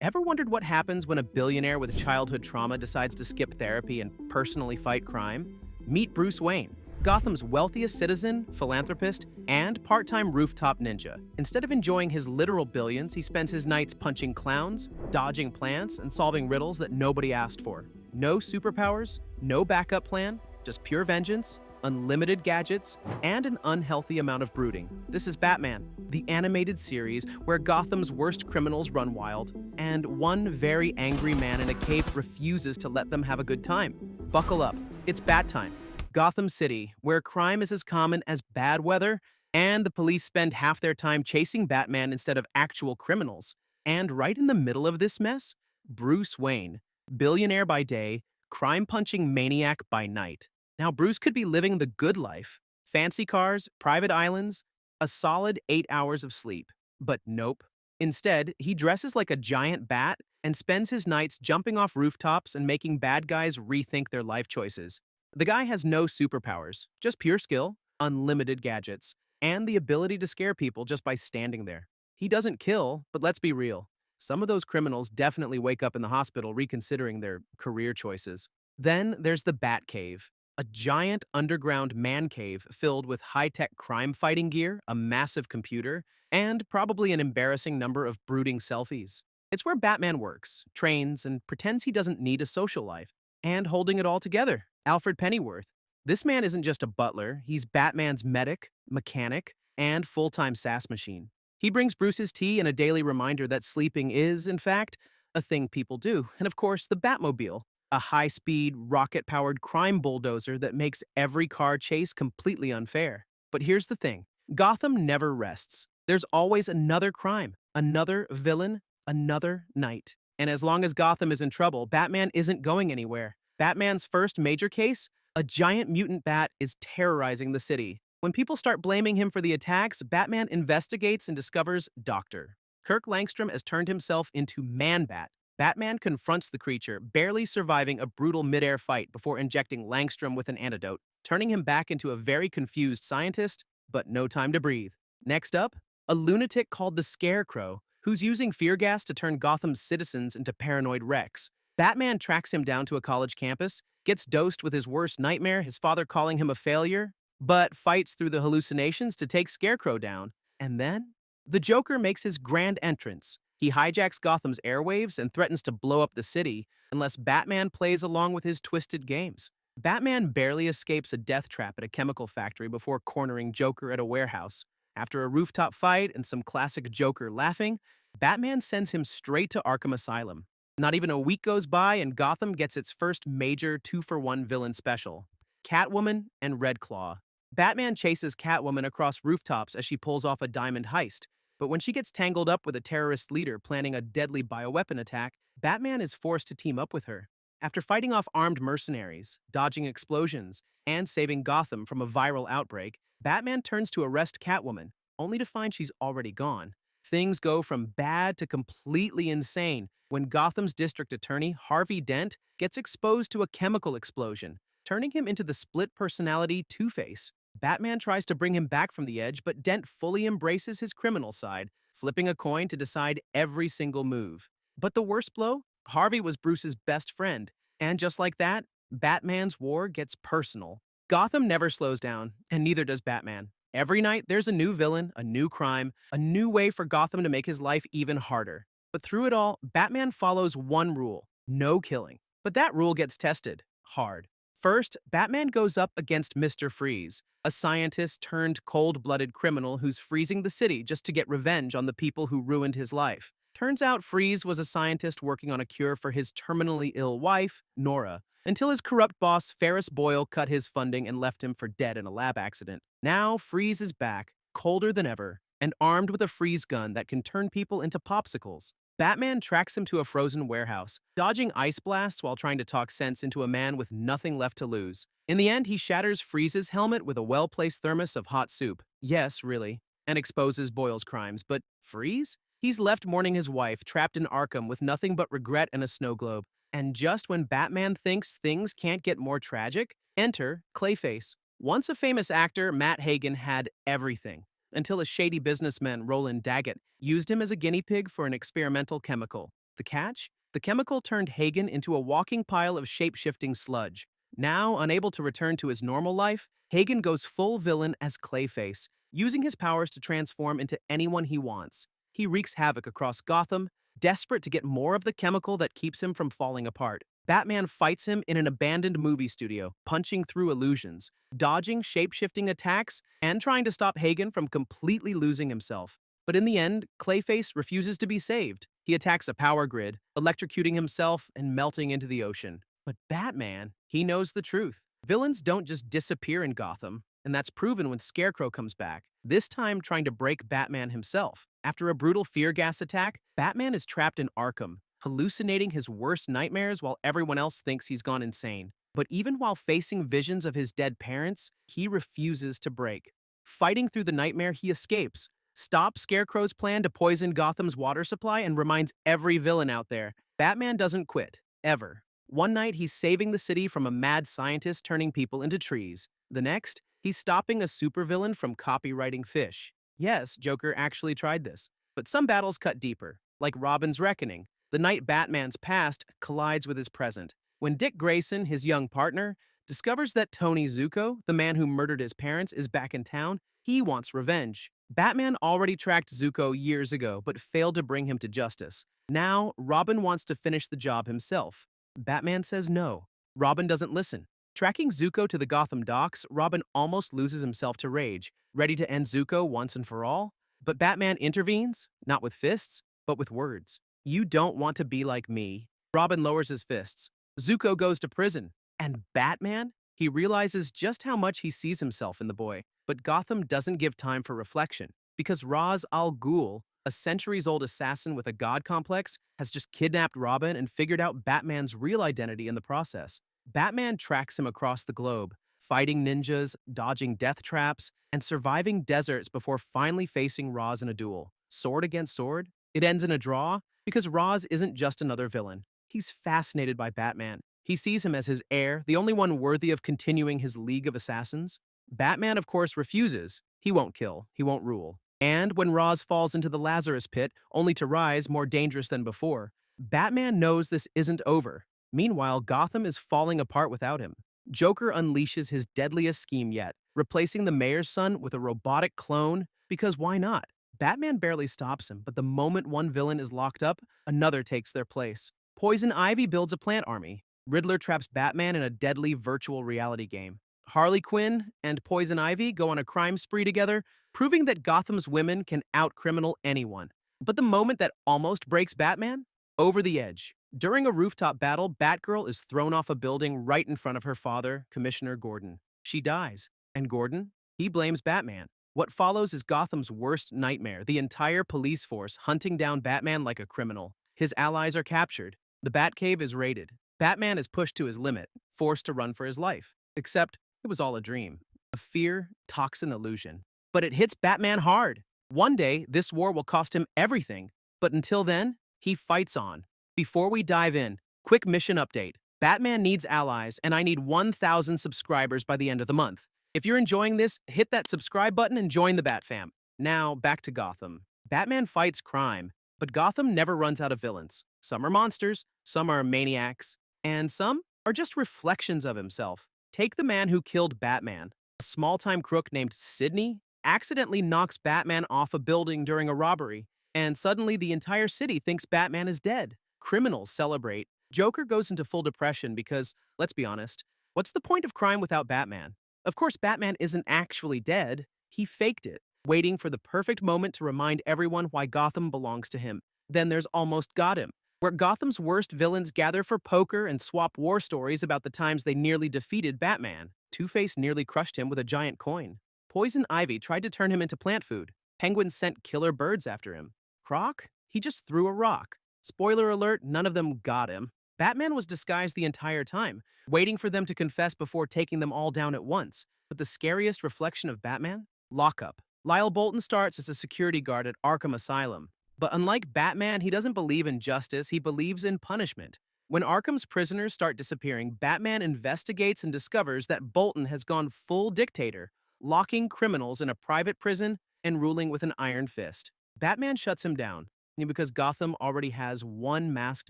Ever wondered what happens when a billionaire with childhood trauma decides to skip therapy and personally fight crime? Meet Bruce Wayne, Gotham's wealthiest citizen, philanthropist, and part-time rooftop ninja. Instead of enjoying his literal billions, he spends his nights punching clowns, dodging plants, and solving riddles that nobody asked for. No superpowers, no backup plan, just pure vengeance, unlimited gadgets, and an unhealthy amount of brooding. This is Batman, the animated series where Gotham's worst criminals run wild, and one very angry man in a cape refuses to let them have a good time. Buckle up, it's Bat Time. Gotham City, where crime is as common as bad weather, and the police spend half their time chasing Batman instead of actual criminals. And right in the middle of this mess, Bruce Wayne, billionaire by day, crime-punching maniac by night. Now, Bruce could be living the good life, fancy cars, private islands, a solid 8 hours of sleep. But nope. Instead, he dresses like a giant bat and spends his nights jumping off rooftops and making bad guys rethink their life choices. The guy has no superpowers, just pure skill, unlimited gadgets, and the ability to scare people just by standing there. He doesn't kill, but let's be real. Some of those criminals definitely wake up in the hospital reconsidering their career choices. Then there's the Bat Cave, a giant underground man cave filled with high-tech crime-fighting gear, a massive computer, and probably an embarrassing number of brooding selfies. It's where Batman works, trains, and pretends he doesn't need a social life. And holding it all together, Alfred Pennyworth. This man isn't just a butler, he's Batman's medic, mechanic, and full-time sass machine. He brings Bruce's tea and a daily reminder that sleeping is, in fact, a thing people do. And of course, the Batmobile, a high-speed, rocket-powered crime bulldozer that makes every car chase completely unfair. But here's the thing. Gotham never rests. There's always another crime, another villain, another night. And as long as Gotham is in trouble, Batman isn't going anywhere. Batman's first major case? A giant mutant bat is terrorizing the city. When people start blaming him for the attacks, Batman investigates and discovers Dr. Kirk Langstrom has turned himself into Man-Bat. Batman confronts the creature, barely surviving a brutal mid-air fight before injecting Langstrom with an antidote, turning him back into a very confused scientist, but no time to breathe. Next up, a lunatic called the Scarecrow, who's using fear gas to turn Gotham's citizens into paranoid wrecks. Batman tracks him down to a college campus, gets dosed with his worst nightmare, his father calling him a failure, but fights through the hallucinations to take Scarecrow down. And then, the Joker makes his grand entrance. He hijacks Gotham's airwaves and threatens to blow up the city unless Batman plays along with his twisted games. Batman barely escapes a death trap at a chemical factory before cornering Joker at a warehouse. After a rooftop fight and some classic Joker laughing, Batman sends him straight to Arkham Asylum. Not even a week goes by and Gotham gets its first major 2-for-1 villain special, Catwoman and Red Claw. Batman chases Catwoman across rooftops as she pulls off a diamond heist. But when she gets tangled up with a terrorist leader planning a deadly bioweapon attack, Batman is forced to team up with her. After fighting off armed mercenaries, dodging explosions, and saving Gotham from a viral outbreak, Batman turns to arrest Catwoman, only to find she's already gone. Things go from bad to completely insane when Gotham's district attorney, Harvey Dent, gets exposed to a chemical explosion, turning him into the split-personality Two-Face. Batman tries to bring him back from the edge, but Dent fully embraces his criminal side, flipping a coin to decide every single move. But the worst blow? Harvey was Bruce's best friend. And just like that, Batman's war gets personal. Gotham never slows down, and neither does Batman. Every night, there's a new villain, a new crime, a new way for Gotham to make his life even harder. But through it all, Batman follows one rule: no killing. But that rule gets tested hard. First, Batman goes up against Mr. Freeze, a scientist turned cold-blooded criminal who's freezing the city just to get revenge on the people who ruined his life. Turns out Freeze was a scientist working on a cure for his terminally ill wife, Nora, until his corrupt boss Ferris Boyle cut his funding and left him for dead in a lab accident. Now Freeze is back, colder than ever, and armed with a freeze gun that can turn people into popsicles. Batman tracks him to a frozen warehouse, dodging ice blasts while trying to talk sense into a man with nothing left to lose. In the end, he shatters Freeze's helmet with a well-placed thermos of hot soup. Yes, really. And exposes Boyle's crimes. But Freeze? He's left mourning his wife, trapped in Arkham with nothing but regret and a snow globe. And just when Batman thinks things can't get more tragic, enter Clayface. Once a famous actor, Matt Hagen had everything, until a shady businessman, Roland Daggett, used him as a guinea pig for an experimental chemical. The catch? The chemical turned Hagen into a walking pile of shape-shifting sludge. Now, unable to return to his normal life, Hagen goes full villain as Clayface, using his powers to transform into anyone he wants. He wreaks havoc across Gotham, desperate to get more of the chemical that keeps him from falling apart. Batman fights him in an abandoned movie studio, punching through illusions, dodging shape-shifting attacks, and trying to stop Hagen from completely losing himself. But in the end, Clayface refuses to be saved. He attacks a power grid, electrocuting himself and melting into the ocean. But Batman, he knows the truth. Villains don't just disappear in Gotham, and that's proven when Scarecrow comes back, this time trying to break Batman himself. After a brutal fear gas attack, Batman is trapped in Arkham, hallucinating his worst nightmares while everyone else thinks he's gone insane. But even while facing visions of his dead parents, he refuses to break. Fighting through the nightmare, he escapes, stops Scarecrow's plan to poison Gotham's water supply, and reminds every villain out there, Batman doesn't quit, ever. One night, he's saving the city from a mad scientist turning people into trees. The next, he's stopping a supervillain from copywriting fish. Yes, Joker actually tried this. But some battles cut deeper, like Robin's Reckoning. The night Batman's past collides with his present. When Dick Grayson, his young partner, discovers that Tony Zuko, the man who murdered his parents, is back in town, he wants revenge. Batman already tracked Zuko years ago, but failed to bring him to justice. Now, Robin wants to finish the job himself. Batman says no. Robin doesn't listen. Tracking Zuko to the Gotham docks, Robin almost loses himself to rage, ready to end Zuko once and for all. But Batman intervenes, not with fists, but with words. You don't want to be like me. Robin lowers his fists. Zuko goes to prison. And Batman? He realizes just how much he sees himself in the boy. But Gotham doesn't give time for reflection, because Ra's al Ghul, a centuries-old assassin with a god complex, has just kidnapped Robin and figured out Batman's real identity in the process. Batman tracks him across the globe, fighting ninjas, dodging death traps, and surviving deserts before finally facing Ra's in a duel. Sword against sword? It ends in a draw because Ra's isn't just another villain. He's fascinated by Batman. He sees him as his heir, the only one worthy of continuing his League of Assassins. Batman, of course, refuses. He won't kill. He won't rule. And when Ra's falls into the Lazarus pit, only to rise more dangerous than before, Batman knows this isn't over. Meanwhile, Gotham is falling apart without him. Joker unleashes his deadliest scheme yet, replacing the mayor's son with a robotic clone, because why not? Batman barely stops him, but the moment one villain is locked up, another takes their place. Poison Ivy builds a plant army. Riddler traps Batman in a deadly virtual reality game. Harley Quinn and Poison Ivy go on a crime spree together, proving that Gotham's women can out-criminal anyone. But the moment that almost breaks Batman? Over the edge. During a rooftop battle, Batgirl is thrown off a building right in front of her father, Commissioner Gordon. She dies. And Gordon? He blames Batman. What follows is Gotham's worst nightmare, the entire police force hunting down Batman like a criminal. His allies are captured. The Batcave is raided. Batman is pushed to his limit, forced to run for his life. Except, it was all a dream. A fear, toxin illusion. But it hits Batman hard. One day, this war will cost him everything. But until then, he fights on. Before we dive in, quick mission update. Batman needs allies, and I need 1,000 subscribers by the end of the month. If you're enjoying this, hit that subscribe button and join the Bat Fam. Now, back to Gotham. Batman fights crime, but Gotham never runs out of villains. Some are monsters, some are maniacs, and some are just reflections of himself. Take the man who killed Batman. A small-time crook named Sidney accidentally knocks Batman off a building during a robbery, and suddenly the entire city thinks Batman is dead. Criminals celebrate. Joker goes into full depression because, let's be honest, what's the point of crime without Batman? Of course, Batman isn't actually dead. He faked it, waiting for the perfect moment to remind everyone why Gotham belongs to him. Then there's Almost Got Him, where Gotham's worst villains gather for poker and swap war stories about the times they nearly defeated Batman. Two-Face nearly crushed him with a giant coin. Poison Ivy tried to turn him into plant food. Penguin sent killer birds after him. Croc? He just threw a rock. Spoiler alert, none of them got him. Batman was disguised the entire time, waiting for them to confess before taking them all down at once. But the scariest reflection of Batman? Lockup. Lyle Bolton starts as a security guard at Arkham Asylum. But unlike Batman, he doesn't believe in justice, he believes in punishment. When Arkham's prisoners start disappearing, Batman investigates and discovers that Bolton has gone full dictator, locking criminals in a private prison and ruling with an iron fist. Batman shuts him down. Because Gotham already has one masked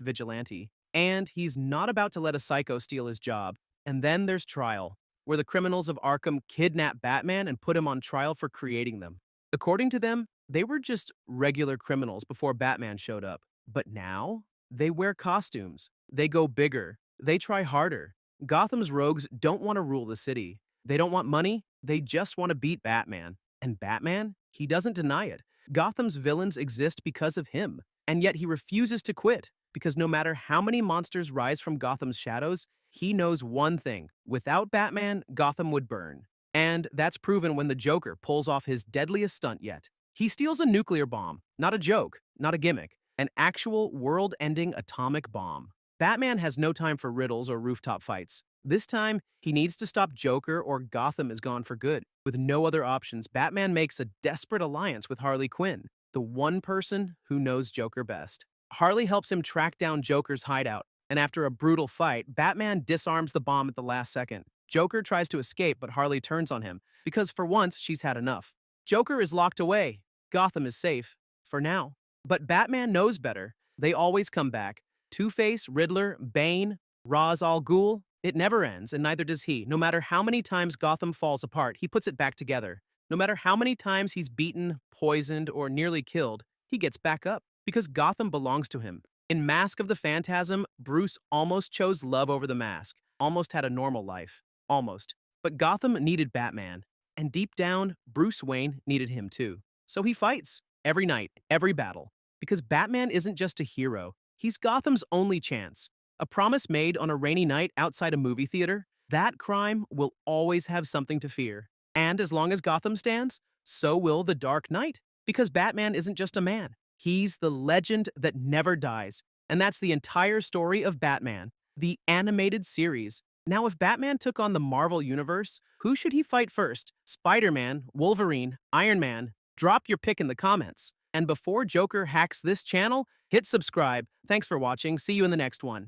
vigilante, and he's not about to let a psycho steal his job. And then there's Trial, where the criminals of Arkham kidnap Batman and put him on trial for creating them. According to them, they were just regular criminals before Batman showed up. But now, they wear costumes. They go bigger. They try harder. Gotham's rogues don't want to rule the city. They don't want money. They just want to beat Batman. And Batman, he doesn't deny it. Gotham's villains exist because of him. And yet he refuses to quit. Because no matter how many monsters rise from Gotham's shadows, he knows one thing. Without Batman, Gotham would burn. And that's proven when the Joker pulls off his deadliest stunt yet. He steals a nuclear bomb. Not a joke, not a gimmick. An actual world-ending atomic bomb. Batman has no time for riddles or rooftop fights. This time, he needs to stop Joker or Gotham is gone for good. With no other options, Batman makes a desperate alliance with Harley Quinn, the one person who knows Joker best. Harley helps him track down Joker's hideout, and after a brutal fight, Batman disarms the bomb at the last second. Joker tries to escape, but Harley turns on him, because for once, she's had enough. Joker is locked away. Gotham is safe. For now. But Batman knows better. They always come back. Two-Face, Riddler, Bane, Ra's al Ghul. It never ends, and neither does he. No matter how many times Gotham falls apart, he puts it back together. No matter how many times he's beaten, poisoned, or nearly killed, he gets back up. Because Gotham belongs to him. In Mask of the Phantasm, Bruce almost chose love over the mask. Almost had a normal life. Almost. But Gotham needed Batman. And deep down, Bruce Wayne needed him too. So he fights. Every night, every battle. Because Batman isn't just a hero. He's Gotham's only chance. A promise made on a rainy night outside a movie theater, that crime will always have something to fear. And as long as Gotham stands, so will the Dark Knight. Because Batman isn't just a man. He's the legend that never dies. And that's the entire story of Batman, the animated series. Now, if Batman took on the Marvel Universe, who should he fight first? Spider-Man, Wolverine, Iron Man? Drop your pick in the comments. And before Joker hacks this channel, hit subscribe. Thanks for watching. See you in the next one.